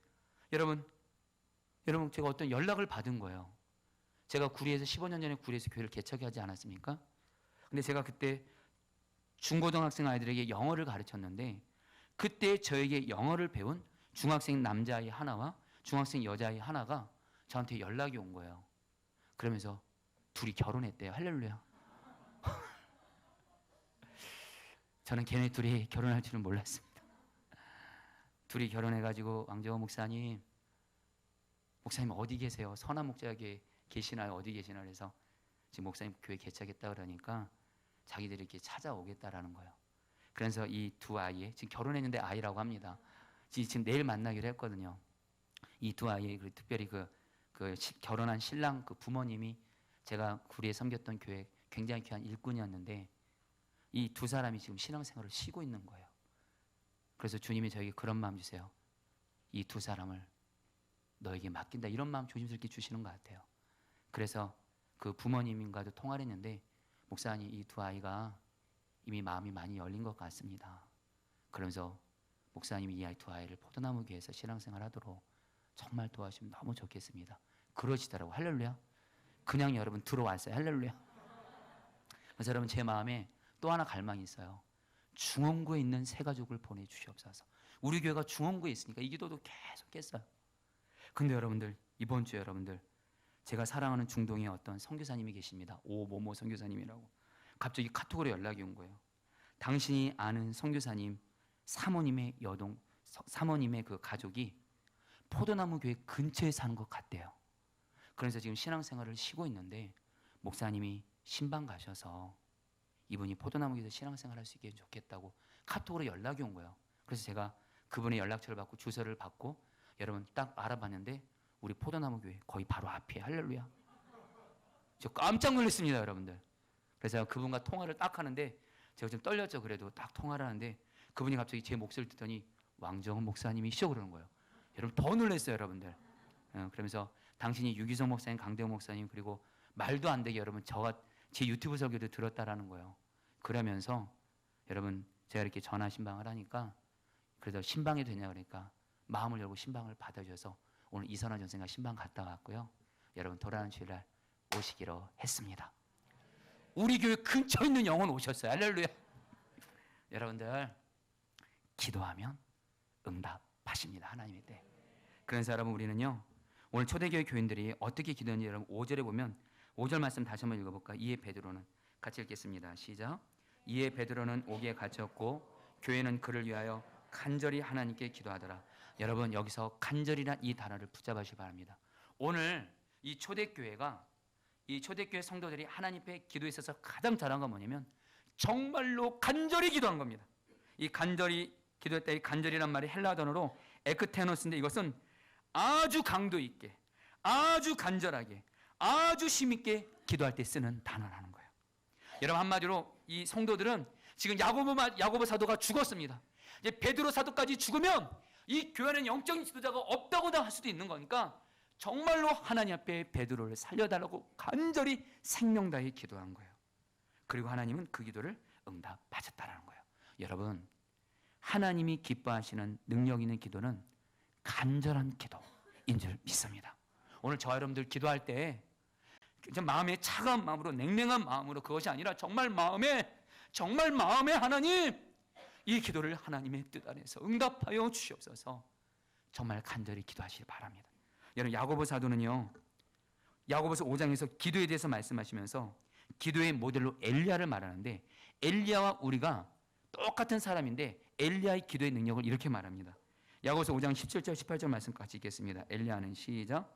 여러분 제가 어떤 연락을 받은 거예요. 제가 구리에서 15년 전에 구리에서 교회를 개척하지 않았습니까? 근데 제가 그때 중고등학생 아이들에게 영어를 가르쳤는데 그때 저에게 영어를 배운 중학생 남자아이 하나와 중학생 여자아이 하나가 저한테 연락이 온 거예요. 그러면서 둘이 결혼했대요. 할렐루야. 저는 걔네 둘이 결혼할 줄은 몰랐습니다. 둘이 결혼해가지고 왕정호 목사님 어디 계세요? 선한 목자에게 계시나요? 어디 계시나요? 그래서 지금 목사님 교회 개척했다 그러니까 자기들이 이렇게 찾아오겠다라는 거예요. 그래서 이 두 아이, 지금 결혼했는데 아이라고 합니다. 지금 내일 만나기로 했거든요. 이 두 아이, 특별히 결혼한 신랑 그 부모님이 제가 구리에 섬겼던 교회 굉장히 귀한 일꾼이었는데 이 두 사람이 지금 신앙생활을 쉬고 있는 거예요. 그래서 주님이 저에게 그런 마음 주세요. 이 두 사람을 너에게 맡긴다, 이런 마음 조심스럽게 주시는 것 같아요. 그래서 그 부모님과도 통화를 했는데 목사님, 이 두 아이가 이미 마음이 많이 열린 것 같습니다. 그러면서 목사님이 이 두 아이를 포도나무 교회에서 신앙생활 하도록 정말 도와주시면 너무 좋겠습니다. 그러시더라고. 할렐루야. 그냥 여러분 들어왔어요. 할렐루야. 그래서 여러분, 제 마음에 또 하나 갈망이 있어요. 중원구에 있는 새 가족을 보내주시옵소서. 우리 교회가 중원구에 있으니까 이 기도도 계속 했어요. 근데 여러분들, 이번 주에 여러분들, 제가 사랑하는 중동에 어떤 선교사님이 계십니다. 오모모 선교사님이라고. 갑자기 카톡으로 연락이 온 거예요. 당신이 아는 선교사님 사모님의 그 가족이 포도나무 교회 근처에 사는 것 같대요. 그래서 지금 신앙생활을 쉬고 있는데 목사님이 신방 가셔서 이분이 포도나무 교회에서 신앙생활 할 수 있게 좋겠다고 카톡으로 연락이 온 거예요. 그래서 제가 그분의 연락처를 받고 주소를 받고 여러분 딱 알아봤는데 우리 포도나무 교회 거의 바로 앞에. 할렐루야. 저 깜짝 놀랐습니다, 여러분들. 그래서 그분과 통화를 딱 하는데 제가 좀 떨렸죠. 그래도 딱 통화를 하는데 그분이 갑자기 제 목소리를 듣더니 왕정훈 목사님이시죠 그러는 거예요. 여러분 더 놀랐어요, 여러분들. 그러면서 당신이 유기성 목사님, 강대호 목사님, 그리고 말도 안 되게 여러분 제 유튜브 설교도 들었다라는 거예요. 그러면서 여러분 제가 이렇게 전화 신방을 하니까 그래서 신방이 되냐 그러니까 마음을 열고 신방을 받아주셔서 오늘 이선아 전생과 신방 갔다 왔고요. 여러분 돌아오는 주일날 오시기로 했습니다. 우리 교회 근처에 있는 영혼 오셨어요. 할렐루야. 여러분들 기도하면 응답하십니다. 하나님의 때. 그래서 여러분 우리는요 오늘 초대교회 교인들이 어떻게 기도했는지 여러분 5절에 보면 5절 말씀 다시 한번 읽어볼까? 이에 베드로는 같이 읽겠습니다. 시작. 이에 베드로는 옥에 갇혔고 교회는 그를 위하여 간절히 하나님께 기도하더라. 여러분 여기서 간절이란 이 단어를 붙잡으시기 바랍니다. 오늘 이 초대교회 성도들이 하나님 앞에 기도에 있어서 가장 잘한 건 뭐냐면 정말로 간절히 기도한 겁니다. 이 간절히 기도했다. 이 간절이란 말이 헬라어 단어로 에크테노스인데 이것은 아주 강도 있게, 아주 간절하게, 아주 힘있게 기도할 때 쓰는 단어라는 거예요. 여러분 한마디로 이 성도들은 지금 야고보 사도가 죽었습니다. 이제 베드로 사도까지 죽으면 이 교회는 영적인 지도자가 없다고 할 수도 있는 거니까 정말로 하나님 앞에 베드로를 살려달라고 간절히 생명 다해 기도한 거예요. 그리고 하나님은 그 기도를 응답하셨다는 거예요. 여러분 하나님이 기뻐하시는 능력 있는 기도는 간절한 기도인 줄 믿습니다. 오늘 저와 여러분들 기도할 때 마음에 차가운 마음으로 냉랭한 마음으로 그것이 아니라 정말 마음에 하나님 이 기도를 하나님의 뜻 안에서 응답하여 주시옵소서. 정말 간절히 기도하시기 바랍니다. 여러분 야고보 사도는요 야고보서 5장에서 기도에 대해서 말씀하시면서 기도의 모델로 엘리야를 말하는데 엘리야와 우리가 똑같은 사람인데 엘리야의 기도의 능력을 이렇게 말합니다. 야고보서 5장 17절 18절 말씀 같이 읽겠습니다. 엘리야는 시작.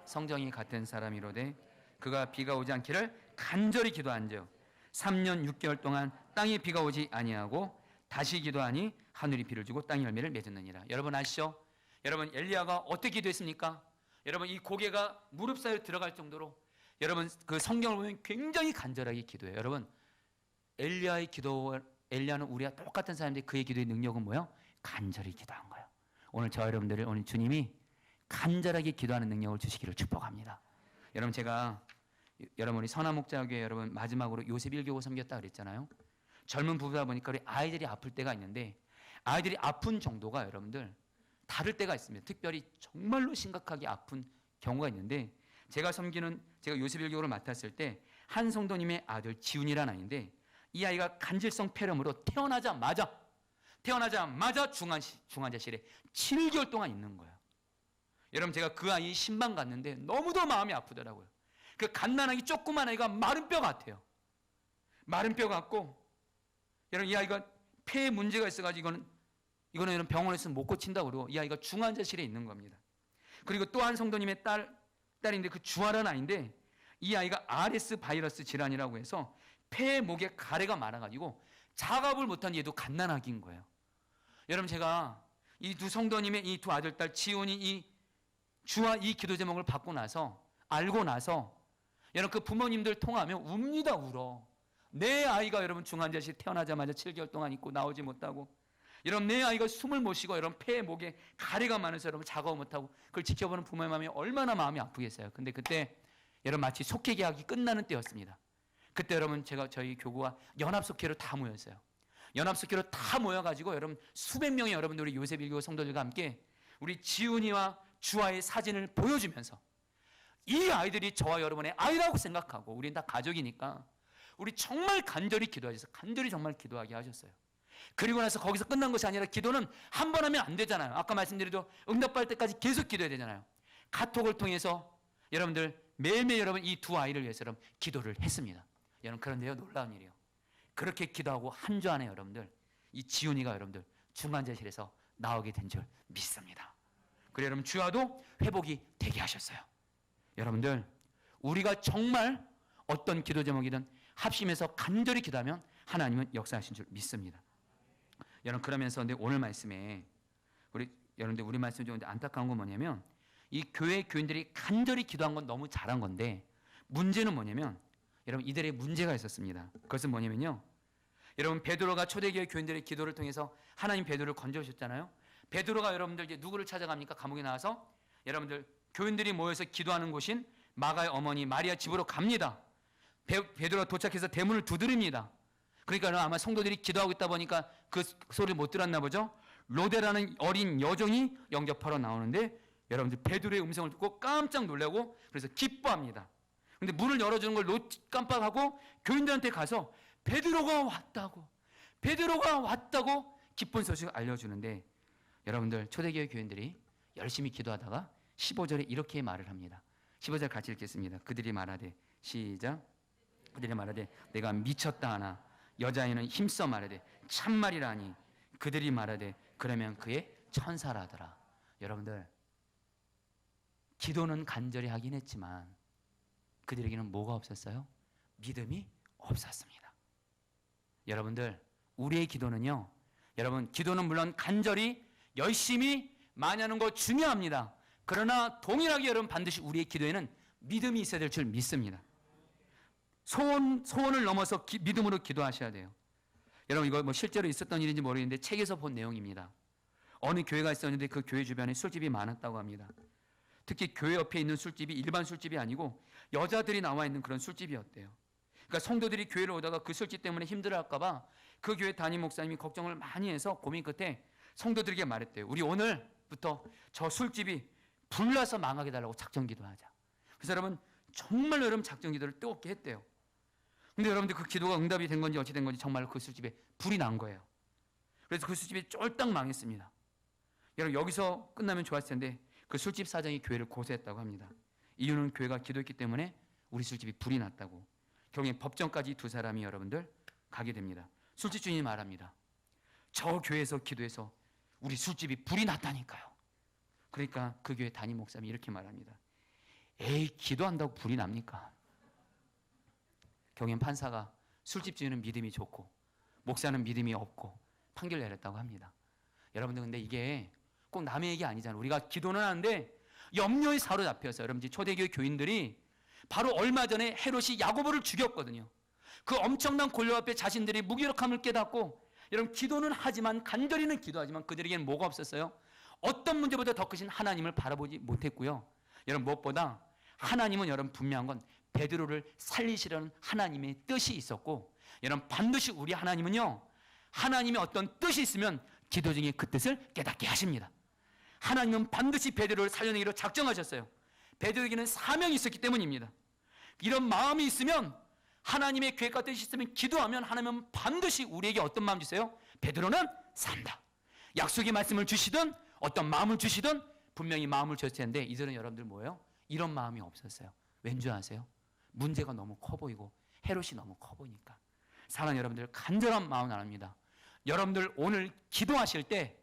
성정이 같은 사람이로되 그가 비가 오지 않기를 간절히 기도한즉 3년 6개월 동안 땅에 비가 오지 아니하고 다시 기도하니 하늘이 비를 주고 땅이 열매를 맺었느니라. 여러분 아시죠? 여러분 엘리야가 어떻게 기도했습니까? 여러분 이 고개가 무릎 사이로 들어갈 정도로 여러분 그 성경을 보면 굉장히 간절하게 기도해요. 여러분 엘리야는 우리와 똑같은 사람인데 그의 기도의 능력은 뭐예요? 간절히 기도한 거예요. 오늘 저와 여러분들을 오늘 주님이 간절하게 기도하는 능력을 주시기를 축복합니다. 여러분 제가 여러분이 선한목자교회 여러분 마지막으로 요셉 1교구 섬겼다 그랬잖아요. 젊은 부부다 보니까 우리 아이들이 아플 때가 있는데 아이들이 아픈 정도가 여러분들 다를 때가 있습니다. 특별히 정말로 심각하게 아픈 경우가 있는데 제가 요셉 1교구를 맡았을 때 한 성도님의 아들 지훈이라는 아이인데 이 아이가 간질성 폐렴으로 태어나자마자 중환자실에 7개월 동안 있는 거예요. 여러분 제가 그 아이 신방 갔는데 너무도 마음이 아프더라고요. 그 갓난아기 조그만 아이가 마른 뼈 같아요. 마른 뼈 같고 여러분 이 아이가 폐에 문제가 있어가지고 이거는 이런 병원에서 못 고친다고 그러고 이 아이가 중환자실에 있는 겁니다. 그리고 또 한 성도님의 딸인데 그 주아라는 아이인데 이 아이가 RS 바이러스 질환이라고 해서 폐 목에 가래가 많아가지고 작업을 못한 얘도 갓난아기인 거예요. 여러분 제가 이 두 성도님의 이 두 아들 딸 지훈이 이 주아 이 기도 제목을 알고 나서 여러분 그 부모님들 통화하면 웁니다. 울어. 내 아이가 여러분 중환자실 태어나자마자 7개월 동안 있고 나오지 못하고 여러분 내 아이가 숨을 못 쉬고 여러분 폐 목에 가래가 많아서 여러분 작업을 못하고 그걸 지켜보는 부모의 마음이 얼마나 마음이 아프겠어요. 근데 그때 여러분 마치 속회 계약이 끝나는 때였습니다. 그때 여러분 저희 교구와 연합속회로 다 모였어요. 연합속회로 다 모여가지고 여러분 수백 명의 여러분들 우리 요셉 1교구 성도들과 함께 우리 지훈이와 주아의 사진을 보여주면서 이 아이들이 저와 여러분의 아이라고 생각하고 우리는 다 가족이니까 우리 정말 간절히 기도하셔서 간절히 정말 기도하게 하셨어요. 그리고 나서 거기서 끝난 것이 아니라 기도는 한 번 하면 안 되잖아요. 아까 말씀드린 응답받을 때까지 계속 기도해야 되잖아요. 카톡을 통해서 여러분들 매일매일 여러분 이 두 아이를 위해서 여러분 기도를 했습니다. 여러분 그런데요 놀라운 일이에요. 그렇게 기도하고 한 주 안에 여러분들 이 지훈이가 여러분들 중환자실에서 나오게 된 줄 믿습니다. 그리고 여러분 주아도 회복이 되게 하셨어요. 여러분들 우리가 정말 어떤 기도 제목이든 합심해서 간절히 기도하면 하나님은 역사하신 줄 믿습니다. 여러분 그러면서 오늘 말씀에 여러분들 우리 말씀 좀 안타까운 건 뭐냐면 이 교회 교인들이 간절히 기도한 건 너무 잘한 건데 문제는 뭐냐면 여러분 이들의 문제가 있었습니다. 그것은 뭐냐면요. 여러분 베드로가 초대교회 교인들의 기도를 통해서 하나님 베드로를 건져오셨잖아요. 베드로가 여러분들 이제 누구를 찾아갑니까? 감옥에 나와서 여러분들 교인들이 모여서 기도하는 곳인 마가의 어머니 마리아 집으로 갑니다. 베드로가 도착해서 대문을 두드립니다. 그러니까 아마 성도들이 기도하고 있다 보니까 그 소리를 못 들었나 보죠. 로데라는 어린 여종이 영접하러 나오는데 여러분들 베드로의 음성을 듣고 깜짝 놀라고 그래서 기뻐합니다. 근데 문을 열어주는 걸 깜빡하고 교인들한테 가서 베드로가 왔다고 기쁜 소식을 알려주는데 여러분들 초대교회 교인들이 열심히 기도하다가 15절에 이렇게 말을 합니다. 15절 같이 읽겠습니다. 그들이 말하되 시작. 그들이 말하되 내가 미쳤다 하나 여자애는 힘써 말하되 참말이라니 그들이 말하되 그러면 그의 천사라더라. 여러분들 기도는 간절히 하긴 했지만 그들에게는 뭐가 없었어요? 믿음이 없었습니다. 여러분들 우리의 기도는요, 여러분 기도는 물론 간절히 열심히 많이 하는 거 중요합니다. 그러나 동일하게 여러분 반드시 우리의 기도에는 믿음이 있어야 될 줄 믿습니다. 소원을 넘어서 믿음으로 기도하셔야 돼요. 여러분 이거 뭐 실제로 있었던 일인지 모르겠는데 책에서 본 내용입니다. 어느 교회가 있었는데 그 교회 주변에 술집이 많았다고 합니다. 특히 교회 옆에 있는 술집이 일반 술집이 아니고 여자들이 나와 있는 그런 술집이었대요. 그러니까 성도들이 교회를 오다가 그 술집 때문에 힘들어할까 봐 그 교회 담임 목사님이 걱정을 많이 해서 고민 끝에 성도들에게 말했대요. 우리 오늘부터 저 술집이 불나서 망하게 달라고 작정 기도하자. 그래서 여러분 정말 여러분 작정 기도를 뜨겁게 했대요. 근데 여러분들 그 기도가 응답이 된 건지 어찌 된 건지 정말 그 술집에 불이 난 거예요. 그래서 그 술집이 쫄딱 망했습니다. 여러분 여기서 끝나면 좋았을 텐데 그 술집 사장이 교회를 고소했다고 합니다. 이유는 교회가 기도했기 때문에 우리 술집이 불이 났다고. 결국에 법정까지 두 사람이 여러분들 가게 됩니다. 술집 주인이 말합니다. 저 교회에서 기도해서 우리 술집이 불이 났다니까요. 그러니까 그 교회 담임 목사님이 이렇게 말합니다. 에이 기도한다고 불이 납니까? 결국엔 판사가 술집 주인은 믿음이 좋고 목사는 믿음이 없고 판결 내렸다고 합니다. 여러분들 근데 이게 꼭 남의 얘기 아니잖아요. 우리가 기도는 하는데 염려에 사로잡혀서 여러분 초대교회 교인들이 바로 얼마 전에 헤롯이 야고보를 죽였거든요. 그 엄청난 권력 앞에 자신들이 무기력함을 깨닫고 여러분 기도는 하지만 간절히는 기도하지만 그들에게는 뭐가 없었어요? 어떤 문제보다 더 크신 하나님을 바라보지 못했고요. 여러분 무엇보다 하나님은 여러분 분명한 건 베드로를 살리시려는 하나님의 뜻이 있었고 여러분 반드시 우리 하나님은요 하나님의 어떤 뜻이 있으면 기도 중에 그 뜻을 깨닫게 하십니다. 하나님은 반드시 베드로를 살려내기로 작정하셨어요. 베드로에게는 사명이 있었기 때문입니다. 이런 마음이 있으면 하나님의 계획과 뜻이 있으면 기도하면 하나님은 반드시 우리에게 어떤 마음 주세요? 베드로는 산다. 약속의 말씀을 주시든 어떤 마음을 주시든 분명히 마음을 주셨을 텐데 이들은 여러분들 뭐예요? 이런 마음이 없었어요. 왠지 아세요? 문제가 너무 커 보이고 헤롯이 너무 커 보이니까. 사랑하는 여러분들 간절한 마음 나눕니다. 여러분들 오늘 기도하실 때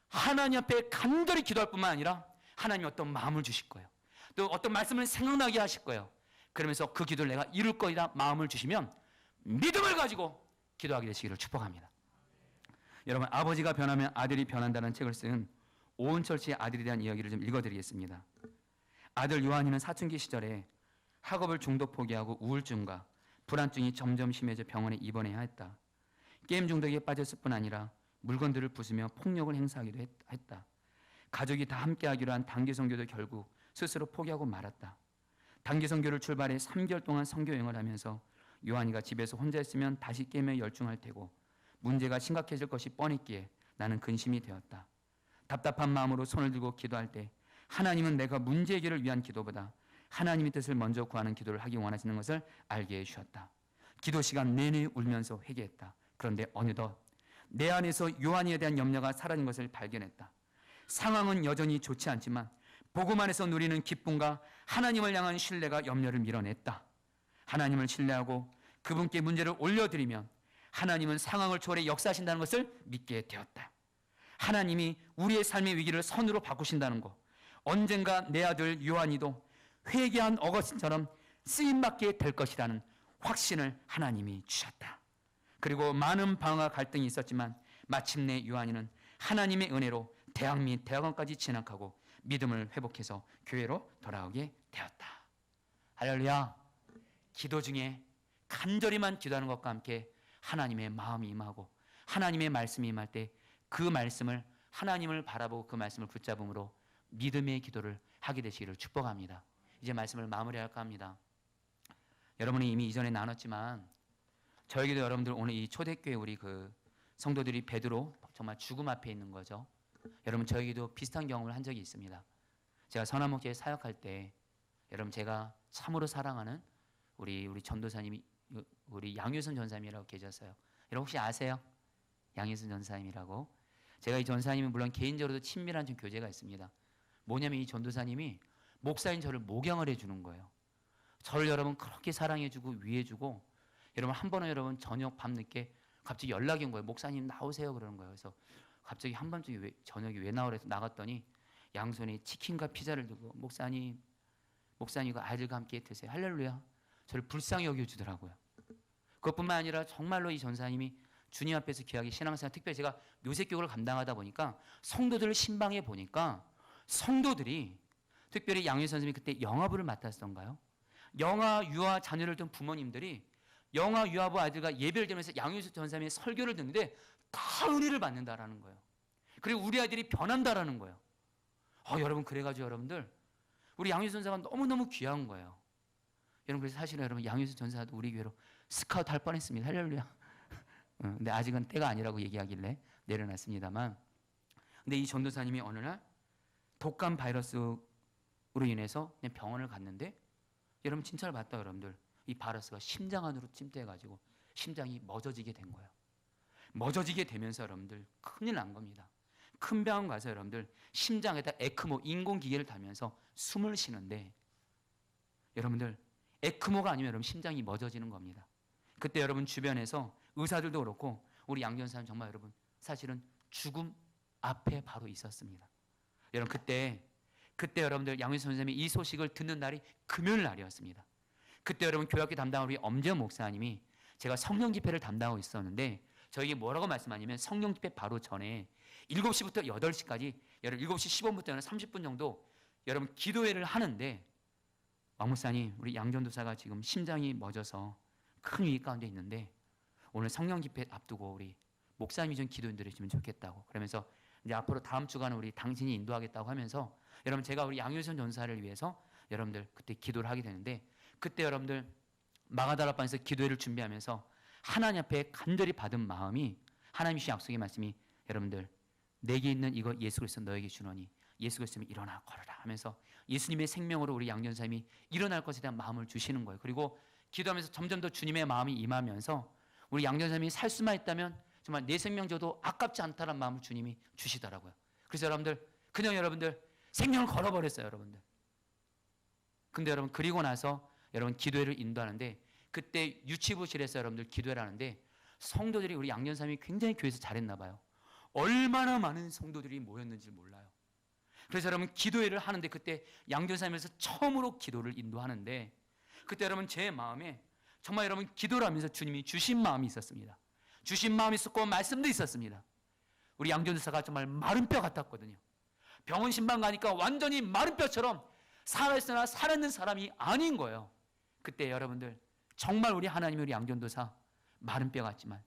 하나님 앞에 간절히 기도할 뿐만 아니라 하나님이 어떤 마음을 주실 거예요. 또 어떤 말씀을 생각나게 하실 거예요. 그러면서 그 기도를 내가 이룰 거이다 마음을 주시면 믿음을 가지고 기도하게 되시기를 축복합니다. 여러분 아버지가 변하면 아들이 변한다는 책을 쓴 오은철 씨의 아들에 대한 이야기를 좀 읽어드리겠습니다. 아들 요한이는 사춘기 시절에 학업을 중도 포기하고 우울증과 불안증이 점점 심해져 병원에 입원해야 했다. 게임 중독에 빠졌을 뿐 아니라 물건들을 부수며 폭력을 행사하기도 했다. 가족이 다 함께하기로 한 단기 선교도 결국 스스로 포기하고 말았다. 단기 선교를 출발해 3개월 동안 선교 여행을 하면서 요한이가 집에서 혼자 있으면 다시 게임에 열중할 테고 문제가 심각해질 것이 뻔했기에 나는 근심이 되었다. 답답한 마음으로 손을 들고 기도할 때 하나님은 내가 문제 해결을 위한 기도보다 하나님의 뜻을 먼저 구하는 기도를 하기 원하시는 것을 알게 해주셨다. 기도 시간 내내 울면서 회개했다. 그런데 어느덧 내 안에서 요한이에 대한 염려가 사라진 것을 발견했다. 상황은 여전히 좋지 않지만 복음 안에서 누리는 기쁨과 하나님을 향한 신뢰가 염려를 밀어냈다. 하나님을 신뢰하고 그분께 문제를 올려드리면 하나님은 상황을 초월해 역사하신다는 것을 믿게 되었다. 하나님이 우리의 삶의 위기를 선으로 바꾸신다는 것, 언젠가 내 아들 요한이도 회개한 어거스틴처럼 쓰임받게 될 것이라는 확신을 하나님이 주셨다. 그리고 많은 방황과 갈등이 있었지만 마침내 요한이는 하나님의 은혜로 대학 및 대학원까지 진학하고 믿음을 회복해서 교회로 돌아오게 되었다. 할렐루야. 기도 중에 간절히만 기도하는 것과 함께 하나님의 마음이 임하고 하나님의 말씀이 임할 때 그 말씀을 하나님을 바라보고 그 말씀을 붙잡음으로 믿음의 기도를 하게 되시기를 축복합니다. 이제 말씀을 마무리할까 합니다. 여러분이 이미 이전에 나눴지만 저에게도 여러분들 오늘 이 초대교회 우리 그 성도들이 베드로 정말 죽음 앞에 있는 거죠. 여러분 저에게도 비슷한 경험을 한 적이 있습니다. 제가 선한목장에 사역할 때 여러분 제가 참으로 사랑하는 우리 전도사님이 우리 양효선 전사님이라고 계셨어요. 여러분 혹시 아세요? 양희순 전사님이라고. 제가 이 전사님은 물론 개인적으로도 친밀한 좀 교제가 있습니다. 뭐냐면 이 전도사님이 목사인 저를 목양을 해주는 거예요. 저를 여러분 그렇게 사랑해주고 위해주고, 여러분 한 번은 여러분 저녁 밤늦게 갑자기 연락이 온 거예요. 목사님 나오세요 그러는 거예요. 그래서 갑자기 한밤중에 저녁에 왜 나오래 해서 나갔더니 양손에 치킨과 피자를 두고 목사님 이거 아이들과 함께 드세요. 할렐루야. 저를 불쌍히 여겨주더라고요. 그것뿐만 아니라 정말로 이 전사님이 주님 앞에서 귀하게 신앙생활, 특별히 제가 요셉교육을 감당하다 보니까 성도들을 신방해 보니까 성도들이, 특별히 양희 선생님이 그때 영아부를 맡았던가요? 영아 유아 자녀를 둔 부모님들이 영아 유아부 아이들과 예배를 드리면서 양희수 전사님의 설교를 듣는데 다 은혜를 받는다라는 거예요. 그리고 우리 아이들이 변한다라는 거예요. 여러분, 그래가지고 여러분들 우리 양희수 전사가 너무너무 귀한 거예요. 여러분, 그래서 사실은 여러분 양희수 전사도 우리 교회로 스카우트 할 뻔했습니다. 할렐루야. 근데 아직은 때가 아니라고 얘기하길래 내려놨습니다만, 근데 이 전도사님이 어느 날 독감 바이러스로 인해서 그냥 병원을 갔는데, 여러분 진찰을 받다 여러분들 이 바이러스가 심장 안으로 침투해가지고 심장이 멎어지게 된 거예요. 멎어지게 되면서 여러분들 큰일 난 겁니다. 큰 병원 가서 여러분들 심장에다 에크모 인공기계를 달면서 숨을 쉬는데, 여러분들 에크모가 아니면 여러분 심장이 멎어지는 겁니다. 그때 여러분 주변에서 의사들도 그렇고 우리 양전사는 정말 여러분 사실은 죽음 앞에 바로 있었습니다. 여러분 그때 여러분들 양희 선생님이 이 소식을 듣는 날이 금요일 날이었습니다. 그때 여러분 교회학교 담당한 우리 엄재원 목사님이, 제가 성령 집회를 담당하고 있었는데 저에게 뭐라고 말씀하냐면, 성령 집회 바로 전에 7시부터 8시까지 여러분 7시 10분부터 30분 정도 여러분 기도회를 하는데, 왕 목사님 우리 양전도사가 지금 심장이 멎어서 큰 위기 가운데 있는데 오늘 성령 집회 앞두고 우리 목사님이 좀 기도 드리시면 좋겠다고, 그러면서 이제 앞으로 다음 주간은 우리 당신이 인도하겠다고 하면서, 여러분 제가 우리 양효선 전사를 위해서 여러분들 그때 기도를 하게 되는데, 그때 여러분들 마가다락방에서 기도회를 준비하면서 하나님 앞에 간절히 받은 마음이, 하나님이 주신 약속의 말씀이, 여러분들 내게 있는 이거 예수 그리스도 너에게 주노니 예수 그리스도면 일어나 걸어라 하면서 예수님의 생명으로 우리 양전사님이 일어날 것에 대한 마음을 주시는 거예요. 그리고 기도하면서 점점 더 주님의 마음이 임하면서 우리 양전사님이 살 수만 있다면 정말 내 생명 줘도 아깝지 않다는 마음을 주님이 주시더라고요. 그래서 여러분들 그냥 여러분들 생명을 걸어버렸어요. 여러분들. 근데 여러분 그리고 나서 여러분 기도회를 인도하는데, 그때 유치부실에서 여러분들 기도회를 하는데 성도들이, 우리 양전사님이 굉장히 교회에서 잘했나 봐요. 얼마나 많은 성도들이 모였는지 몰라요. 그래서 여러분 기도회를 하는데 그때 양전사님에서 처음으로 기도를 인도하는데, 그때 여러분 제 마음에 정말 여러분 기도를 하면서 주님이 주신 마음이 있었습니다. 주신 마음이 있었고 말씀도 있었습니다. 우리 양전도사가 정말 마른 뼈 같았거든요. 병원 신방 가니까 완전히 마른 뼈처럼 살아있으나 살아있는 사람이 아닌 거예요. 그때 여러분들 정말 우리 하나님이 우리 양전도사 마른 뼈 같지만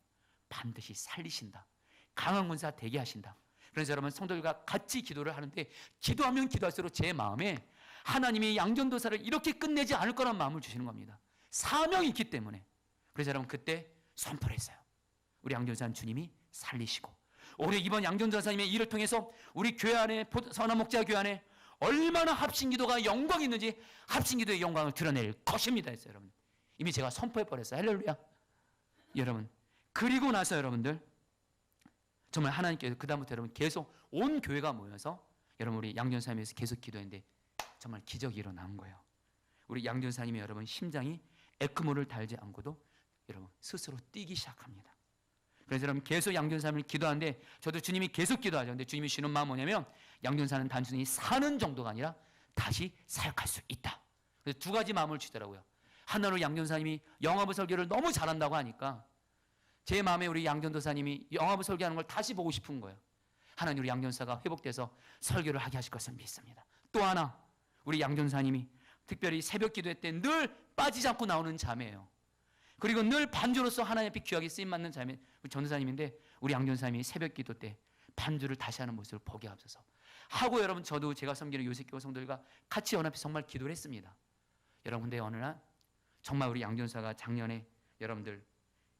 반드시 살리신다, 강한 군사 되게 하신다. 그래서 여러분 성도들과 같이 기도를 하는데, 기도하면 기도할수록 제 마음에 하나님이 양전도사를 이렇게 끝내지 않을 거란 마음을 주시는 겁니다. 사명이 있기 때문에. 그래서 여러분 그때 선포를 했어요. 우리 양전도사는 주님이 살리시고, 올해 이번 양전도사님의 일을 통해서 우리 교회 안에, 선한목자 교회 안에 얼마나 합심기도가 영광이 있는지 합심기도의 영광을 드러낼 것입니다 했어요. 여러분 이미 제가 선포해버렸어요. 할렐루야. 여러분 그리고 나서 여러분들 정말 하나님께서 그다음부터 여러분 계속 온 교회가 모여서 여러분 우리 양전사님에서 계속 기도했는데 정말 기적이 일어난 거예요. 우리 양전사님이 여러분 심장이 에크모를 달지 않고도 여러분 스스로 뛰기 시작합니다. 그래서 여러분 계속 양전사님을 기도하는데, 저도 주님이 계속 기도하죠. 근데 주님이 주는 마음은 뭐냐면, 양전사는 단순히 사는 정도가 아니라 다시 사역할 수 있다. 그래서 두 가지 마음을 주더라고요. 하나로 양전사님이 영화부 설교를 너무 잘한다고 하니까 제 마음에 우리 양전도사님이 영화부 설교하는 걸 다시 보고 싶은 거예요. 하나님 우리 양전사가 회복돼서 설교를 하게 하실 것을 믿습니다. 또 하나, 우리 양전사님이 특별히 새벽 기도회 때 늘 빠지지 않고 나오는 자매예요. 그리고 늘 반주로서 하나님 앞에 귀하게 쓰임받는 자매, 우리 전도사님인데, 우리 양전사님이 새벽 기도 때 반주를 다시 하는 모습을 보게 하옵소서 하고, 여러분 저도 제가 섬기는 요셉교회 성도들과 같이 연합해서 정말 기도를 했습니다. 여러분 근데 어느 날 정말 우리 양전사가 작년에 여러분들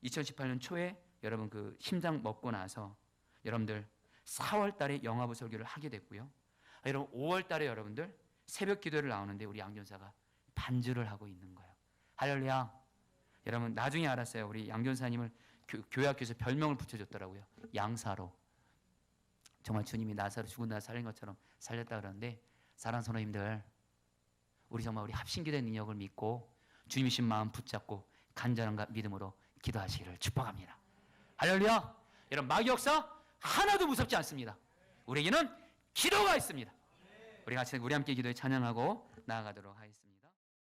2018년 초에 여러분 그 심장 먹고 나서 여러분들 4월 달에 영화부 설교를 하게 됐고요. 여러분 5월 달에 여러분들 새벽 기도를 나오는데 우리 양전사가 반주를 하고 있는 거예요. 할렐루야. 여러분 나중에 알았어요. 우리 양전사님을 교회 학교에서 별명을 붙여줬더라고요. 양사로. 정말 주님이 나사로 죽은 나 살린 것처럼 살렸다 그러는데, 사랑하는 성도님들, 우리 정말 우리 합심기도의 능력을 믿고 주님이신 마음 붙잡고 간절함과 믿음으로 기도하시기를 축복합니다. 할렐루야. 여러분, 마귀 역사 하나도 무섭지 않습니다. 우리에게는 기도가 있습니다. 우리 같이 우리 함께 기도에 찬양하고 나아가도록 하겠습니다.